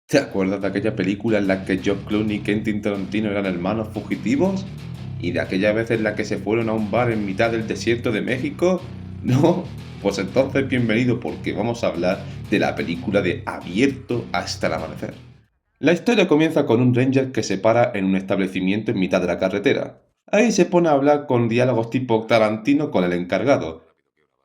¿Te acuerdas de aquella película en la que George Clooney y Quentin Tarantino eran hermanos fugitivos? ¿Y de aquella vez en la que se fueron a un bar en mitad del desierto de México? ¿No? Pues entonces bienvenido porque vamos a hablar de la película de Abierto hasta el amanecer. La historia comienza con un ranger que se para en un establecimiento en mitad de la carretera. Ahí se pone a hablar con diálogos tipo Tarantino con el encargado.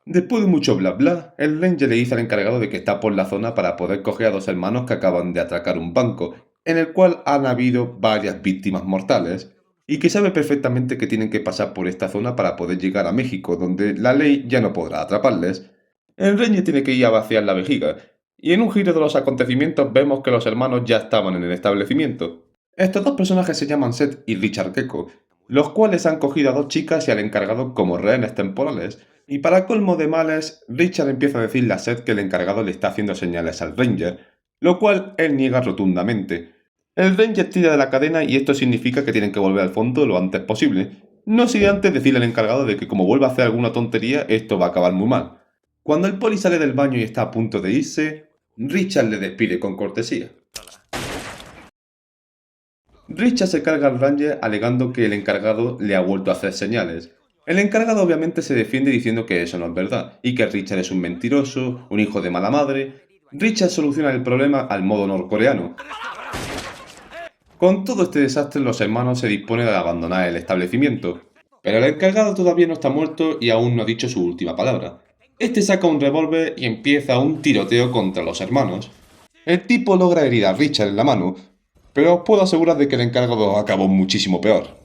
Después de mucho bla bla, el ranger le dice al encargado de que está por la zona para poder coger a dos hermanos que acaban de atracar un banco, en el cual han habido varias víctimas mortales, y que sabe perfectamente que tienen que pasar por esta zona para poder llegar a México, donde la ley ya no podrá atraparles. El ranger tiene que ir a vaciar la vejiga, y en un giro de los acontecimientos vemos que los hermanos ya estaban en el establecimiento. Estos dos personajes se llaman Seth y Richard Keko, los cuales han cogido a dos chicas y al encargado como rehenes temporales, y para colmo de males, Richard empieza a decirle a Seth que el encargado le está haciendo señales al Ranger, lo cual él niega rotundamente. El Ranger tira de la cadena y esto significa que tienen que volver al fondo lo antes posible, no sin antes decirle al encargado de que como vuelva a hacer alguna tontería, esto va a acabar muy mal. Cuando el poli sale del baño y está a punto de irse, Richard le despide con cortesía. Richard se carga al Ranger alegando que el encargado le ha vuelto a hacer señales. El encargado obviamente se defiende diciendo que eso no es verdad, y que Richard es un mentiroso, un hijo de mala madre. Richard soluciona el problema al modo norcoreano. Con todo este desastre los hermanos se disponen a abandonar el establecimiento, pero el encargado todavía no está muerto y aún no ha dicho su última palabra. Este saca un revólver y empieza un tiroteo contra los hermanos. El tipo logra herir a Richard en la mano, pero os puedo asegurar de que el encargado acabó muchísimo peor.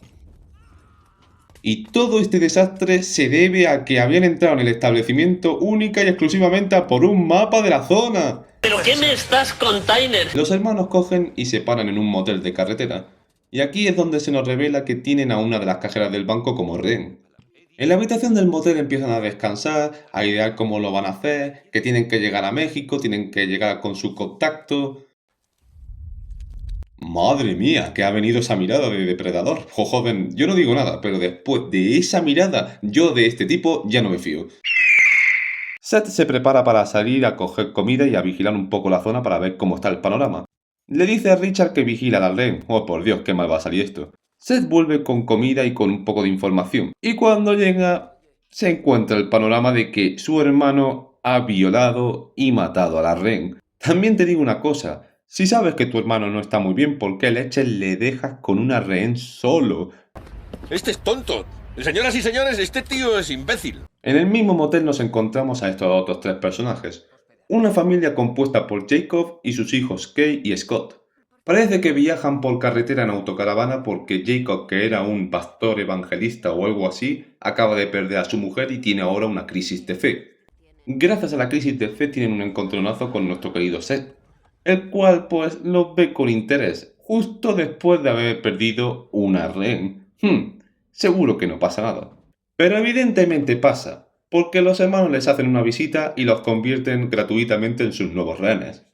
Y todo este desastre se debe a que habían entrado en el establecimiento única y exclusivamente a por un mapa de la zona. ¿Pero qué me estás container? Los hermanos cogen y se paran en un motel de carretera. Y aquí es donde se nos revela que tienen a una de las cajeras del banco como rehén. En la habitación del motel empiezan a descansar, a idear cómo lo van a hacer, que tienen que llegar a México, tienen que llegar con su contacto. Madre mía, que ha venido esa mirada de depredador. Joder, yo no digo nada, pero después de esa mirada, yo de este tipo ya no me fío. Seth se prepara para salir a coger comida y a vigilar un poco la zona para ver cómo está el panorama. Le dice a Richard que vigila al rehén. Oh, por Dios, qué mal va a salir esto. Seth vuelve con comida y con un poco de información. Y cuando llega, se encuentra el panorama de que su hermano ha violado y matado a la rehén. También te digo una cosa. Si sabes que tu hermano no está muy bien, ¿por qué leches le dejas con una rehén solo? Este es tonto. Señoras y señores, este tío es imbécil. En el mismo motel nos encontramos a estos otros tres personajes. Una familia compuesta por Jacob y sus hijos Kay y Scott. Parece que viajan por carretera en autocaravana porque Jacob, que era un pastor evangelista o algo así, acaba de perder a su mujer y tiene ahora una crisis de fe. Gracias a la crisis de fe tienen un encontronazo con nuestro querido Seth, el cual pues los ve con interés, justo después de haber perdido una rehén. Seguro que no pasa nada. Pero evidentemente pasa, porque los hermanos les hacen una visita y los convierten gratuitamente en sus nuevos rehenes.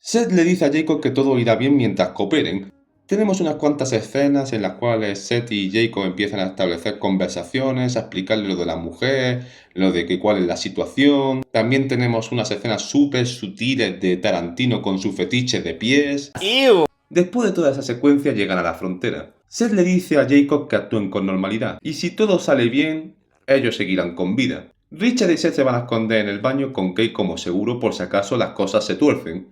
Seth le dice a Jacob que todo irá bien mientras cooperen. Tenemos unas cuantas escenas en las cuales Seth y Jacob empiezan a establecer conversaciones, a explicarle lo de la mujer, lo de que cuál es la situación. También tenemos unas escenas súper sutiles de Tarantino con su fetiche de pies. ¡Ew! Después de toda esa secuencia llegan a la frontera. Seth le dice a Jacob que actúen con normalidad, y si todo sale bien, ellos seguirán con vida. Richard y Seth se van a esconder en el baño con Kate como seguro por si acaso las cosas se tuercen.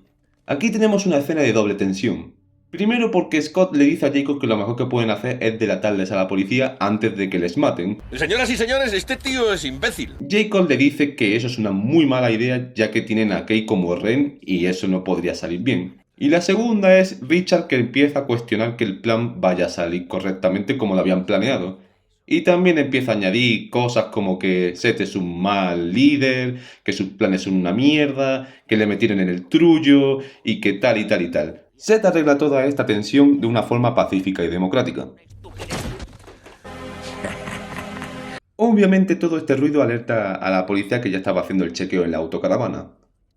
Aquí tenemos una escena de doble tensión. Primero porque Scott le dice a Jacob que lo mejor que pueden hacer es delatarles a la policía antes de que les maten. Señoras y señores, este tío es imbécil. Jacob le dice que eso es una muy mala idea ya que tienen a Kate como rehén y eso no podría salir bien. Y la segunda es Richard que empieza a cuestionar que el plan vaya a salir correctamente como lo habían planeado. Y también empieza a añadir cosas como que Seth es un mal líder, que sus planes son una mierda, que le metieron en el trullo y que tal y tal y tal. Seth arregla toda esta tensión de una forma pacífica y democrática. Obviamente todo este ruido alerta a la policía que ya estaba haciendo el chequeo en la autocaravana.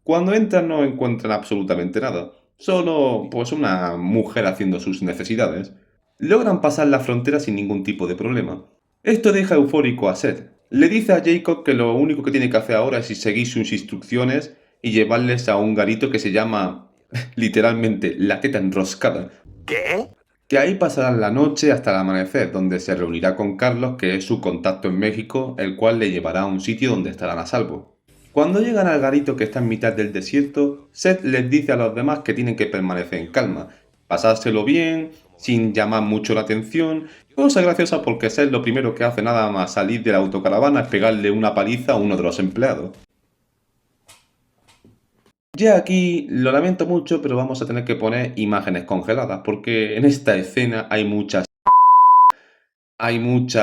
Cuando entran no encuentran absolutamente nada, solo pues una mujer haciendo sus necesidades. Logran pasar la frontera sin ningún tipo de problema. Esto deja eufórico a Seth. Le dice a Jacob que lo único que tiene que hacer ahora es seguir sus instrucciones y llevarles a un garito que se llama literalmente la teta enroscada. ¿Qué? Que ahí pasarán la noche hasta el amanecer, donde se reunirá con Carlos, que es su contacto en México, el cual le llevará a un sitio donde estarán a salvo. Cuando llegan al garito que está en mitad del desierto, Seth les dice a los demás que tienen que permanecer en calma, pasárselo bien, sin llamar mucho la atención, cosa graciosa porque Seth lo primero que hace nada más salir de la autocaravana es pegarle una paliza a uno de los empleados. Ya aquí lo lamento mucho, pero vamos a tener que poner imágenes congeladas, porque en esta escena hay mucha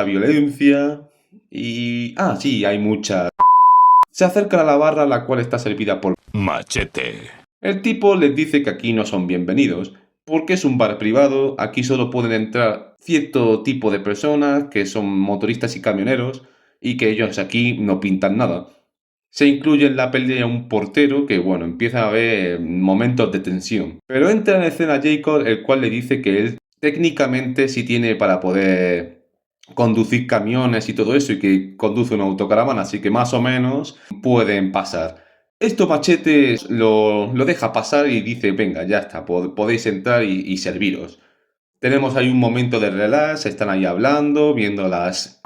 violencia y... Ah, sí, hay mucha... Se acercan a la barra, la cual está servida por... Machete. El tipo les dice que aquí no son bienvenidos, porque es un bar privado, aquí solo pueden entrar cierto tipo de personas, que son motoristas y camioneros, y que ellos aquí no pintan nada. Se incluye en la pelea un portero que, bueno, empieza a haber momentos de tensión. Pero entra en escena Jacob, el cual le dice que él técnicamente sí tiene para poder conducir camiones y todo eso, y que conduce una autocaravana, así que más o menos pueden pasar. Esto Machete lo deja pasar y dice, venga, ya está, podéis entrar y serviros. Tenemos ahí un momento de relax, están ahí hablando, viendo las...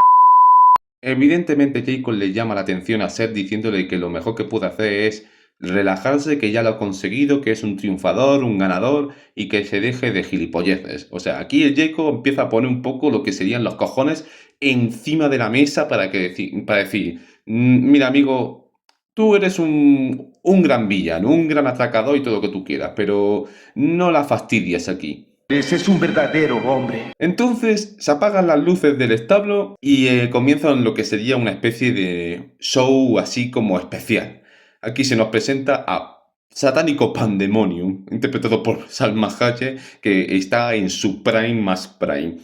Evidentemente Jacob le llama la atención a Seth diciéndole que lo mejor que puede hacer es relajarse, que ya lo ha conseguido, que es un triunfador, un ganador y que se deje de gilipolleces. O sea, aquí el Jacob empieza a poner un poco lo que serían los cojones encima de la mesa para decir, mira amigo, tú eres un gran villano, un gran atracador y todo lo que tú quieras, pero no la fastidies aquí. Ese es un verdadero hombre. Entonces se apagan las luces del establo y comienzan lo que sería una especie de show así como especial. Aquí se nos presenta a Satánico Pandemonium, interpretado por Salma Hayek, que está en su prime más prime.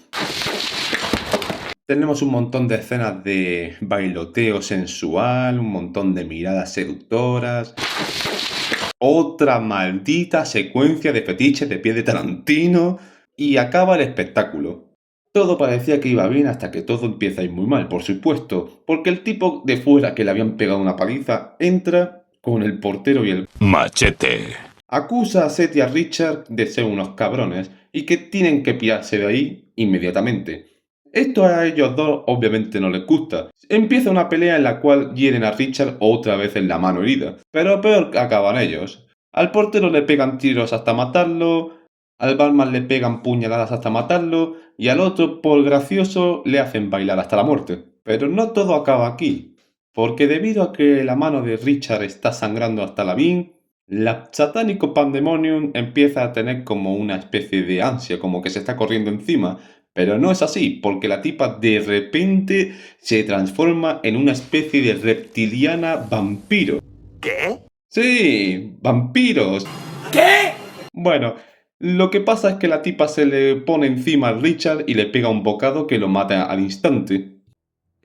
Tenemos un montón de escenas de bailoteo sensual, un montón de miradas seductoras. Otra maldita secuencia de fetiches de pie de Tarantino y acaba el espectáculo. Todo parecía que iba bien hasta que todo empieza a ir muy mal, por supuesto, porque el tipo de fuera que le habían pegado una paliza entra con el portero y el... Machete. Acusa a Seth y a Richard de ser unos cabrones y que tienen que pirarse de ahí inmediatamente. Esto a ellos dos obviamente no les gusta. Empieza una pelea en la cual hieren a Richard otra vez en la mano herida, pero peor acaban ellos. Al portero le pegan tiros hasta matarlo, al barman le pegan puñaladas hasta matarlo y al otro, por gracioso, le hacen bailar hasta la muerte. Pero no todo acaba aquí, porque debido a que la mano de Richard está sangrando hasta la bin, la Satánico Pandemonium empieza a tener como una especie de ansia, como que se está corriendo encima. Pero no es así, porque la tipa de repente se transforma en una especie de reptiliana vampiro. ¿Qué? Sí, vampiros. ¿Qué? Bueno, lo que pasa es que la tipa se le pone encima a Richard y le pega un bocado que lo mata al instante.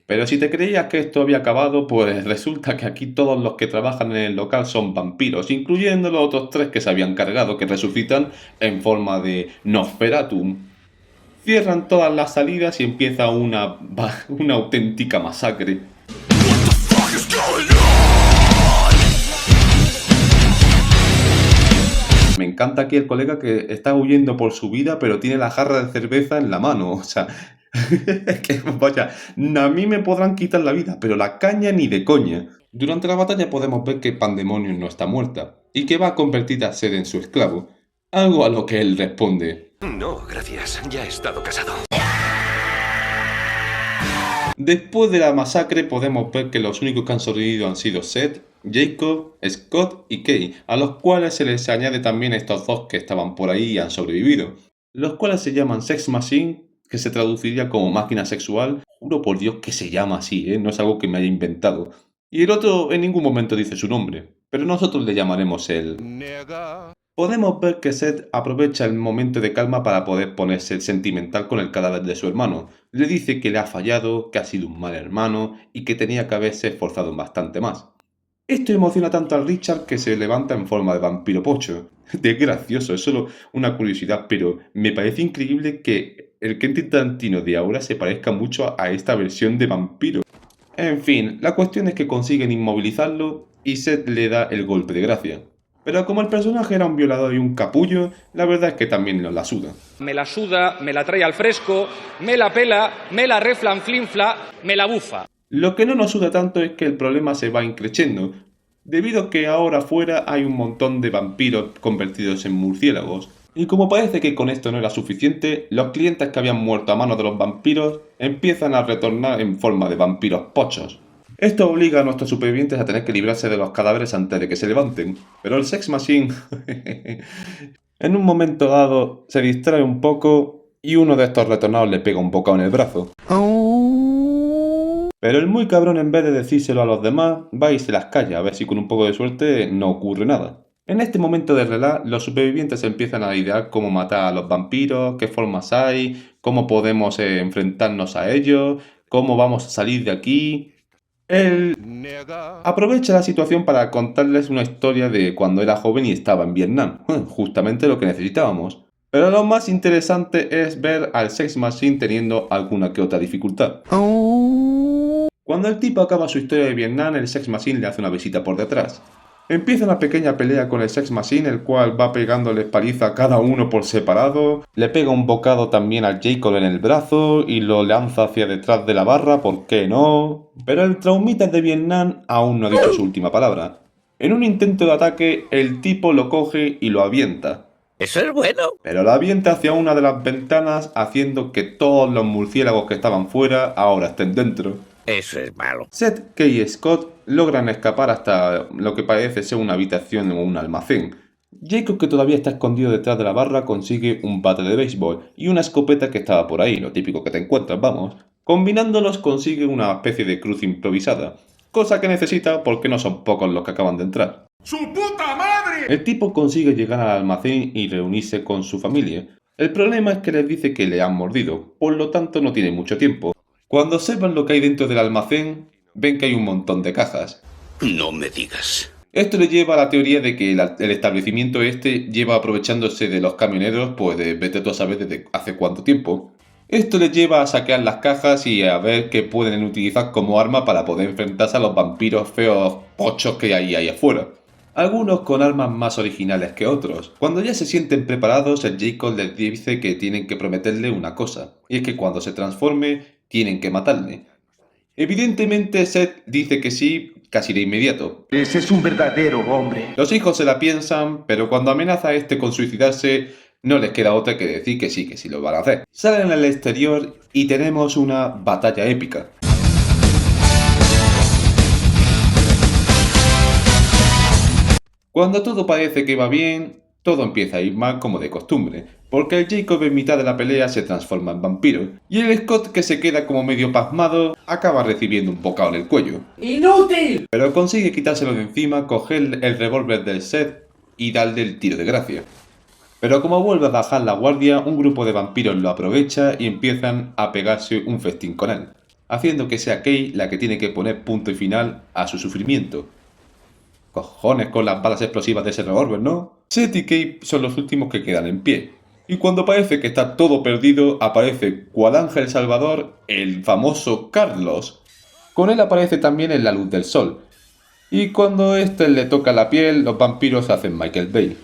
Pero si te creías que esto había acabado, pues resulta que aquí todos los que trabajan en el local son vampiros, incluyendo los otros 3 que se habían cargado, que resucitan en forma de Nosferatu. Cierran todas las salidas y empieza una auténtica masacre. Me encanta aquí el colega que está huyendo por su vida, pero tiene la jarra de cerveza en la mano. O sea, es que vaya, a mí me podrán quitar la vida, pero la caña ni de coña. Durante la batalla podemos ver que Pandemonium no está muerta y que va a convertir a Seth en su esclavo. Algo a lo que él responde: No, gracias. Ya he estado casado. Después de la masacre podemos ver que los únicos que han sobrevivido han sido Seth, Jacob, Scott y Kay, a los cuales se les añade también a estos dos que estaban por ahí y han sobrevivido, los cuales se llaman Sex Machine, que se traduciría como máquina sexual. Juro por Dios que se llama así, no es algo que me haya inventado. Y el otro en ningún momento dice su nombre, pero nosotros le llamaremos el... Podemos ver que Seth aprovecha el momento de calma para poder ponerse sentimental con el cadáver de su hermano. Le dice que le ha fallado, que ha sido un mal hermano y que tenía que haberse esforzado bastante más. Esto emociona tanto a Richard que se levanta en forma de vampiro pocho. Es gracioso, es solo una curiosidad, pero me parece increíble que el Quentin Tarantino de ahora se parezca mucho a esta versión de vampiro. En fin, la cuestión es que consiguen inmovilizarlo y Seth le da el golpe de gracia. Pero como el personaje era un violador y un capullo, la verdad es que también nos la suda. Me la suda, me la trae al fresco, me la pela, me la reflanflinfla, me la bufa. Lo que no nos suda tanto es que el problema se va increciendo, debido a que ahora afuera hay un montón de vampiros convertidos en murciélagos. Y como parece que con esto no era suficiente, los clientes que habían muerto a manos de los vampiros empiezan a retornar en forma de vampiros pochos. Esto obliga a nuestros supervivientes a tener que librarse de los cadáveres antes de que se levanten, pero el Sex Machine en un momento dado se distrae un poco y uno de estos retornados le pega un bocado en el brazo. Pero el muy cabrón, en vez de decírselo a los demás, va y se las calla, a ver si con un poco de suerte no ocurre nada. En este momento de relax, los supervivientes empiezan a idear cómo matar a los vampiros, qué formas hay, cómo podemos enfrentarnos a ellos, cómo vamos a salir de aquí. Él aprovecha la situación para contarles una historia de cuando era joven y estaba en Vietnam, justamente lo que necesitábamos. Pero lo más interesante es ver al Sex Machine teniendo alguna que otra dificultad. Cuando el tipo acaba su historia de Vietnam, el Sex Machine le hace una visita por detrás. Empieza una pequeña pelea con el Sex Machine, el cual va pegándoles paliza a cada uno por separado, le pega un bocado también al Jacob en el brazo y lo lanza hacia detrás de la barra, ¿por qué no? Pero el traumita de Vietnam aún no ha dicho su última palabra. En un intento de ataque, el tipo lo coge y lo avienta. Eso es bueno. Pero lo avienta hacia una de las ventanas, haciendo que todos los murciélagos que estaban fuera ahora estén dentro. Eso es malo. Seth, Kay y Scott logran escapar hasta lo que parece ser una habitación o un almacén. Jacob, que todavía está escondido detrás de la barra, consigue un bate de béisbol y una escopeta que estaba por ahí, lo típico que te encuentras, vamos. Combinándolos consigue una especie de cruz improvisada, cosa que necesita porque no son pocos los que acaban de entrar. ¡Su puta madre! El tipo consigue llegar al almacén y reunirse con su familia. El problema es que les dice que le han mordido, por lo tanto no tiene mucho tiempo. Cuando sepan lo que hay dentro del almacén, ven que hay un montón de cajas. No me digas. Esto le lleva a la teoría de que el establecimiento este lleva aprovechándose de los camioneros, pues de vete tú a saber desde hace cuánto tiempo. Esto les lleva a saquear las cajas y a ver qué pueden utilizar como arma para poder enfrentarse a los vampiros feos pochos que hay ahí afuera. Algunos con armas más originales que otros. Cuando ya se sienten preparados, el Jacob les dice que tienen que prometerle una cosa, y es que cuando se transforme, tienen que matarle. Evidentemente Seth dice que sí, casi de inmediato. Ese es un verdadero hombre. Los hijos se la piensan, pero cuando amenaza a este con suicidarse, no les queda otra que decir que sí lo van a hacer. Salen al exterior y tenemos una batalla épica. Cuando todo parece que va bien, todo empieza a ir mal como de costumbre, porque el Jacob en mitad de la pelea se transforma en vampiro, y el Scott, que se queda como medio pasmado, acaba recibiendo un bocado en el cuello. ¡Inútil! Pero consigue quitárselo de encima, coger el revólver del Seth y darle el tiro de gracia. Pero como vuelve a bajar la guardia, un grupo de vampiros lo aprovecha y empiezan a pegarse un festín con él, haciendo que sea Kay la que tiene que poner punto y final a su sufrimiento. Cojones con las balas explosivas de ese revólver, ¿no? Seth y Kay son los últimos que quedan en pie. Y cuando parece que está todo perdido, aparece cual ángel salvador el famoso Carlos. Con él aparece también en la luz del sol. Y cuando este le toca la piel, los vampiros hacen Michael Bay.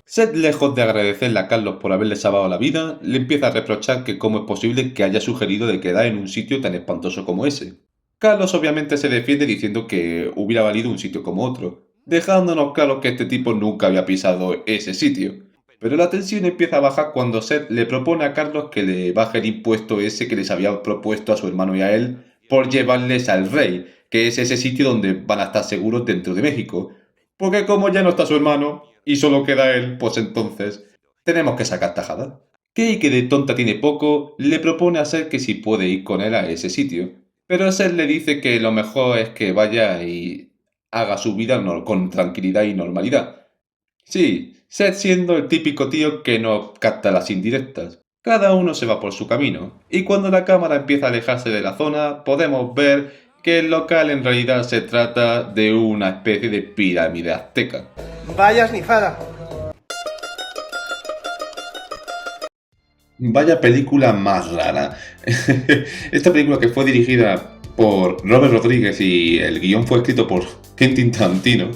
Seth, lejos de agradecerle a Carlos por haberle salvado la vida, le empieza a reprochar que cómo es posible que haya sugerido de quedar en un sitio tan espantoso como ese. Carlos obviamente se defiende diciendo que hubiera valido un sitio como otro, dejándonos claro que este tipo nunca había pisado ese sitio. Pero la tensión empieza a bajar cuando Seth le propone a Carlos que le baje el impuesto ese que les había propuesto a su hermano y a él por llevarles al Rey, que es ese sitio donde van a estar seguros dentro de México. Porque como ya no está su hermano y solo queda él, pues entonces tenemos que sacar tajada. Kay, que de tonta tiene poco, le propone a Seth que si puede ir con él a ese sitio. Pero Seth le dice que lo mejor es que vaya y haga su vida con tranquilidad y normalidad. Sí, Seth siendo el típico tío que no capta las indirectas. Cada uno se va por su camino, y cuando la cámara empieza a alejarse de la zona, podemos ver que el local en realidad se trata de una especie de pirámide azteca. Vaya snifada. Vaya película más rara. Esta película, que fue dirigida por Robert Rodríguez y el guión fue escrito por Quentin Tarantino,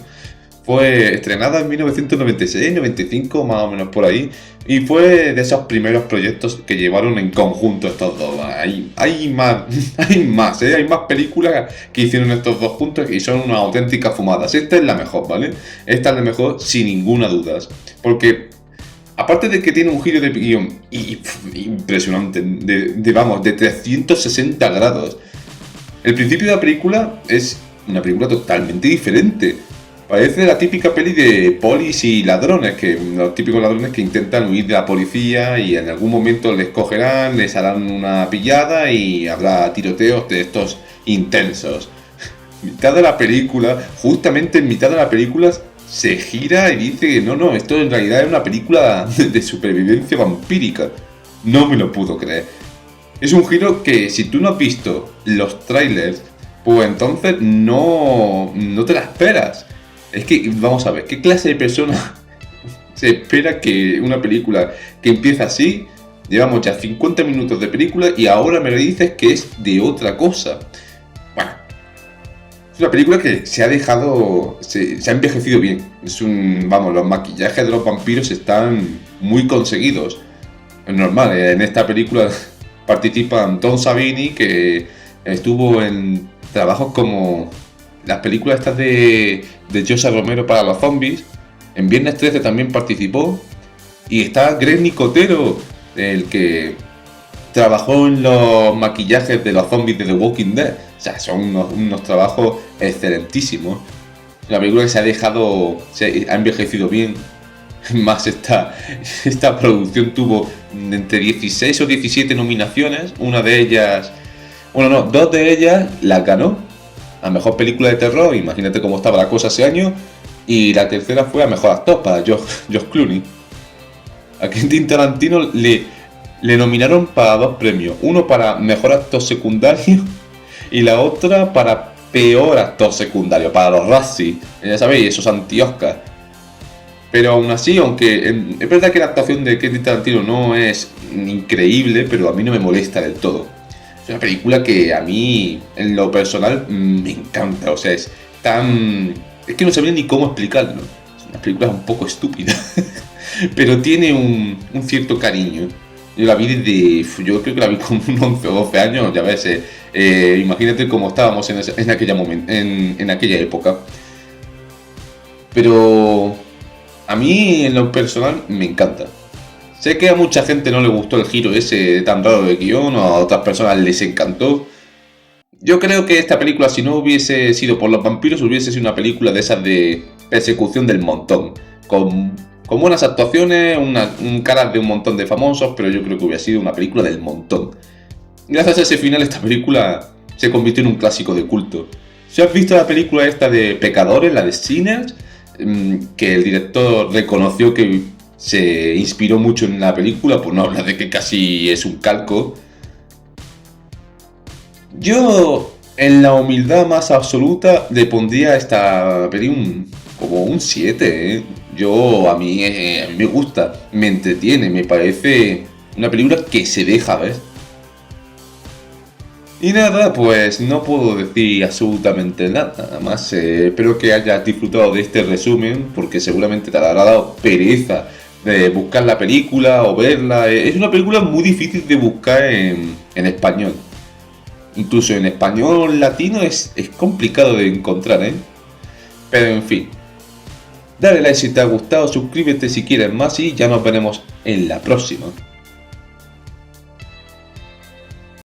Fue estrenada en 1996, 95, más o menos por ahí. Y fue de esos primeros proyectos que llevaron en conjunto estos dos. Hay más, hay más películas que hicieron estos dos juntos y son unas auténticas fumadas. Esta es la mejor, ¿vale? Esta es la mejor sin ninguna duda. Porque, aparte de que tiene un giro de guión impresionante, de 360 grados. El principio de la película es una película totalmente diferente. Parece la típica peli de polis y ladrones, los típicos ladrones que intentan huir de la policía y en algún momento les cogerán, les harán una pillada y habrá tiroteos de estos intensos. Mitad de la película, justamente en mitad de la película, se gira y dice que no, esto en realidad es una película de supervivencia vampírica. No me lo puedo creer. Es un giro que si tú no has visto los trailers, pues entonces no te la esperas. Es que, vamos a ver, ¿qué clase de persona se espera que una película que empieza así, llevamos ya 50 minutos de película y ahora me dices que es de otra cosa? Bueno, es una película que se ha envejecido bien. Los maquillajes de los vampiros están muy conseguidos. Es normal, en esta película participan Tom Savini, que estuvo en trabajos como las películas estas de Joshua Romero para los zombies. En Viernes 13 también participó. Y está Greg Nicotero, el que trabajó en los maquillajes de los zombies de The Walking Dead. O sea, son unos trabajos excelentísimos. La película que ha envejecido bien. Más esta producción tuvo entre 16 o 17 nominaciones. Una de ellas... dos de ellas las ganó a mejor película de terror, imagínate cómo estaba la cosa ese año. Y la tercera fue a mejor actor para George Clooney. A Quentin Tarantino le nominaron para 2 premios. Uno para mejor actor secundario y la otra para peor actor secundario, para los Razzie. Ya sabéis, esos anti-Oscar. Pero aún así, aunque es verdad que la actuación de Quentin Tarantino no es increíble, pero a mí no me molesta del todo. Es una película que a mí, en lo personal, me encanta. O sea, es que no sabría ni cómo explicarlo. Es una película un poco estúpida, pero tiene un cierto cariño. Yo creo que la vi con 11 o 12 años, ya ves. Imagínate cómo estábamos en aquella época. Pero a mí, en lo personal, me encanta. Sé que a mucha gente no le gustó el giro ese tan raro de guión, o a otras personas les encantó. Yo creo que esta película, si no hubiese sido por los vampiros, hubiese sido una película de esas de persecución del montón. Con buenas actuaciones, caras de un montón de famosos, pero yo creo que hubiera sido una película del montón. Gracias a ese final, esta película se convirtió en un clásico de culto. Si has visto la película esta de Pecadores, la de Sinners, que el director reconoció que se inspiró mucho en la película, por no hablar de que casi es un calco. Yo, en la humildad más absoluta, le pondría a esta peli como un 7, ¿eh? A mí me gusta, me entretiene, me parece una película que se deja ver. Y nada, pues no puedo decir absolutamente nada más. Espero que hayas disfrutado de este resumen, porque seguramente te habrá dado pereza de buscar la película o verla. Es una película muy difícil de buscar en español. Incluso en español latino es complicado de encontrar, ¿eh? Pero en fin. Dale like si te ha gustado, suscríbete si quieres más y ya nos veremos en la próxima.